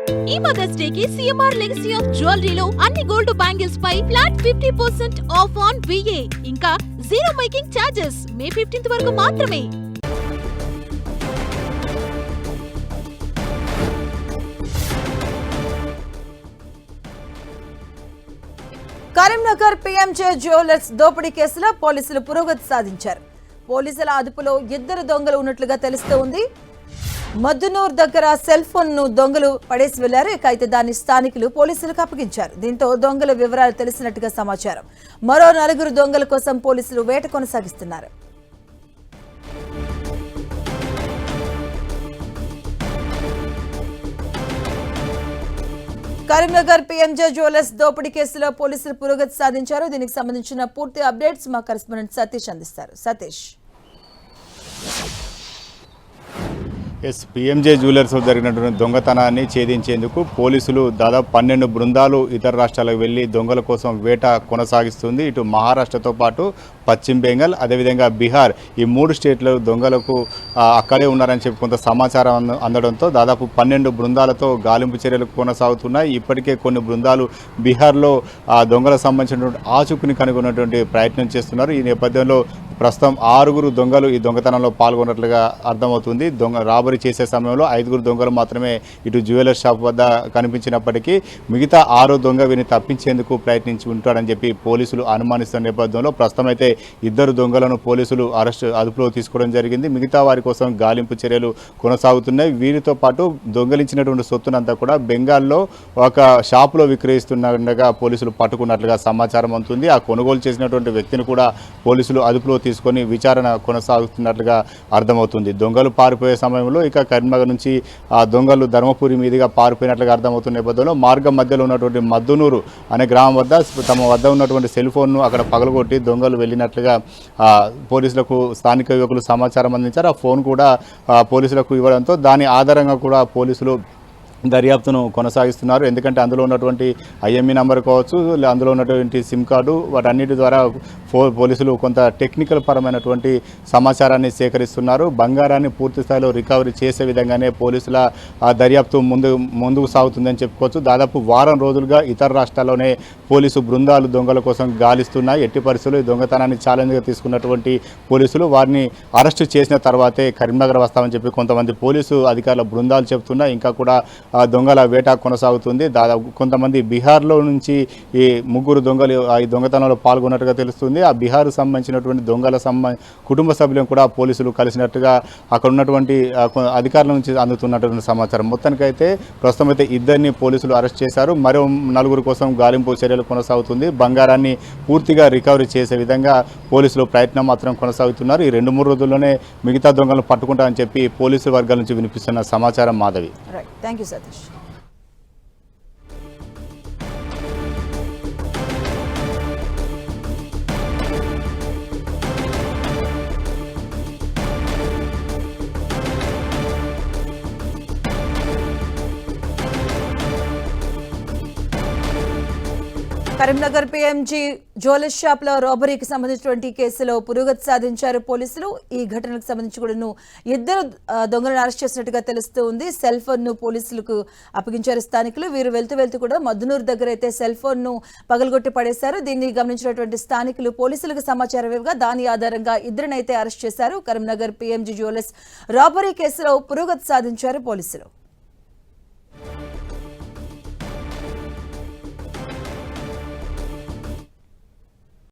ఈ mother's day కి CMR legacy of జ్యువెలరీలో అన్ని గోల్డ్ బ్యాంగిల్స్ పై ఫ్లాట్ 50% ఆఫ్ ఆన్ విఏ ఇంకా zero making charges May 15th వరకు మాత్రమే. కరీంనగర్ పీఎంజే జ్యువెలర్స్ దోపిడీ కేసులో పోలీసులు పురోగతి సాధించారు. పోలీసుల అదుపులో 2 దొంగలు ఉన్నట్లుగా తెలుస్తోంది. మద్దునూర్ దగ్గర సెల్ ఫోన్ ను దొంగలు పడేసి వెళ్లారు. అయితే దాన్ని స్థానికులు పోలీసులకు అప్పగించారు. దీంతో దొంగల వివరాలు తెలిసినట్టుగా సమాచారం. మరో 4 దొంగల కోసం పోలీసులు వేట కొనసాగిస్తున్నారు. కరీంనగర్ పీఎంజే జ్యువెలర్స్ దోపిడీ కేసులో పోలీసులు పురోగతి సాధించారు. దీనికి సంబంధించిన పూర్తి అప్డేట్స్ మా కరెస్పాండెంట్ సతీష్ అందిస్తారు. సతీష్. పీఎంజే జ్యువెలర్స్ జరిగినటువంటి దొంగతనాన్ని ఛేదించేందుకు పోలీసులు దాదాపు 12 బృందాలు ఇతర రాష్ట్రాలకు వెళ్లి దొంగల కోసం వేట కొనసాగిస్తుంది. ఇటు మహారాష్ట్రతో పాటు పశ్చిమ బెంగాల్ అదేవిధంగా బీహార్ ఈ 3 స్టేట్ల దొంగలకు అక్కడే ఉన్నారని చెప్పి కొంత సమాచారం అందడంతో దాదాపు 12 బృందాలతో గాలింపు చర్యలు కొనసాగుతున్నాయి. ఇప్పటికే కొన్ని బృందాలు బీహార్లో దొంగలకు సంబంధించినటువంటి ఆచూకుని కనుగొన్నటువంటి ప్రయత్నం చేస్తున్నారు. ఈ నేపథ్యంలో ప్రస్తుతం 6 దొంగలు ఈ దొంగతనంలో పాల్గొన్నట్లుగా అర్థమవుతుంది. రాబరీ చేసే సమయంలో 5 దొంగలు మాత్రమే ఇటు జ్యువెలర్ షాప్ వద్ద కనిపించినప్పటికీ మిగతా 6 దొంగ వీరిని తప్పించేందుకు ప్రయత్నించి ఉంటాడని చెప్పి పోలీసులు అనుమానిస్తున్న నేపథ్యంలో ప్రస్తుతం అయితే 2 దొంగలను పోలీసులు అదుపులో తీసుకోవడం జరిగింది. మిగతా వారి కోసం గాలింపు చర్యలు కొనసాగుతున్నాయి. వీరితో పాటు దొంగలించినటువంటి సొత్తునంతా కూడా బెంగాల్లో ఒక షాపులో విక్రయిస్తుండగా పోలీసులు పట్టుకున్నట్లుగా సమాచారం అందుతుంది. ఆ కొనుగోలు చేసినటువంటి వ్యక్తిని కూడా పోలీసులు అదుపులో తీసుకొని విచారణ కొనసాగుతున్నట్లుగా అర్థమవుతుంది. దొంగలు పారిపోయే సమయంలో ఇక కరీంనగర్ నుంచి ఆ దొంగలు ధర్మపురి మీదుగా పారిపోయినట్లుగా అర్థమవుతున్న నేపథ్యంలో మార్గం మధ్యలో ఉన్నటువంటి మద్దునూరు అనే గ్రామం వద్ద తమ వద్ద ఉన్నటువంటి సెల్ ఫోన్ను అక్కడ పగలగొట్టి దొంగలు వెళ్ళినట్లుగా పోలీసులకు స్థానిక యువకులు సమాచారం అందించారు. ఆ ఫోన్ కూడా పోలీసులకు ఇవ్వడంతో దాని ఆధారంగా కూడా పోలీసులు దర్యాప్తును కొనసాగిస్తున్నారు. ఎందుకంటే అందులో ఉన్నటువంటి ఐఎంఈ నెంబర్ కావచ్చు, అందులో ఉన్నటువంటి సిమ్ కార్డు వాటన్నిటి ద్వారా పోలీసులు కొంత టెక్నికల్ పరమైనటువంటి సమాచారాన్ని సేకరిస్తున్నారు. బంగారాన్ని పూర్తి స్థాయిలో రికవరీ చేసే విధంగానే పోలీసుల దర్యాప్తు ముందుకు సాగుతుందని చెప్పుకోవచ్చు. దాదాపు వారం రోజులుగా ఇతర రాష్ట్రాల్లోనే పోలీసు బృందాలు దొంగల కోసం గాలిస్తున్నాయి. ఎట్టి పరిస్థితుల్లో ఈ దొంగతనాన్ని ఛాలెంజ్గా తీసుకున్నటువంటి పోలీసులు వారిని అరెస్టు చేసిన తర్వాతే కరీంనగర్ వస్తామని చెప్పి కొంతమంది పోలీసు అధికారుల బృందాలు చెబుతున్నాయి. ఇంకా కూడా దొంగల వేట కొనసాగుతుంది. దాదాపు కొంతమంది బీహార్లో నుంచి ఈ 3 దొంగలు ఈ దొంగతనంలో పాల్గొన్నట్టుగా తెలుస్తుంది. ఆ బీహార్కు సంబంధించినటువంటి దొంగల కుటుంబ సభ్యులను కూడా పోలీసులు కలిసినట్టుగా అక్కడ ఉన్నటువంటి అధికారుల నుంచి అందుతున్నటువంటి సమాచారం. మొత్తానికైతే ప్రస్తుతం అయితే 2 పోలీసులు అరెస్ట్ చేశారు. మరో 4 కోసం గాలింపు చర్యలు కొనసాగుతుంది. బంగారాన్ని పూర్తిగా రికవరీ చేసే విధంగా పోలీసులు ప్రయత్నం మాత్రం కొనసాగుతున్నారు. ఈ 2-3 రోజుల్లోనే మిగతా దొంగలను పట్టుకుంటామని చెప్పి పోలీసు వర్గాల నుంచి వినిపిస్తున్న సమాచారం. Madhavi. Thank you Satish. Karimnagar PMG jewellers shop లో రాబరీకి సంబంధించినటువంటి కేసులో పురోగతి సాధించారు పోలీసులు. ఈ ఘటనకు సంబంధించి కూడా 2 దొంగలను అరెస్ట్ చేసినట్టుగా తెలుస్తుంది. సెల్ ఫోన్ ను పోలీసులకు అప్పగించారు స్థానికులు. వీరు వెళ్తూ కూడా మద్దునూరు దగ్గర అయితే సెల్ ఫోన్ ను పగలగొట్టి పడేశారు. దీన్ని గమనించినటువంటి స్థానికులు పోలీసులకు సమాచారం ఇవ్వగా దాని ఆధారంగా 2 అయితే అరెస్ట్ చేశారు. కరీంనగర్ పీఎంజీ జ్యువెలర్స్ రాబరీ కేసులో పురోగతి సాధించారు పోలీసులు.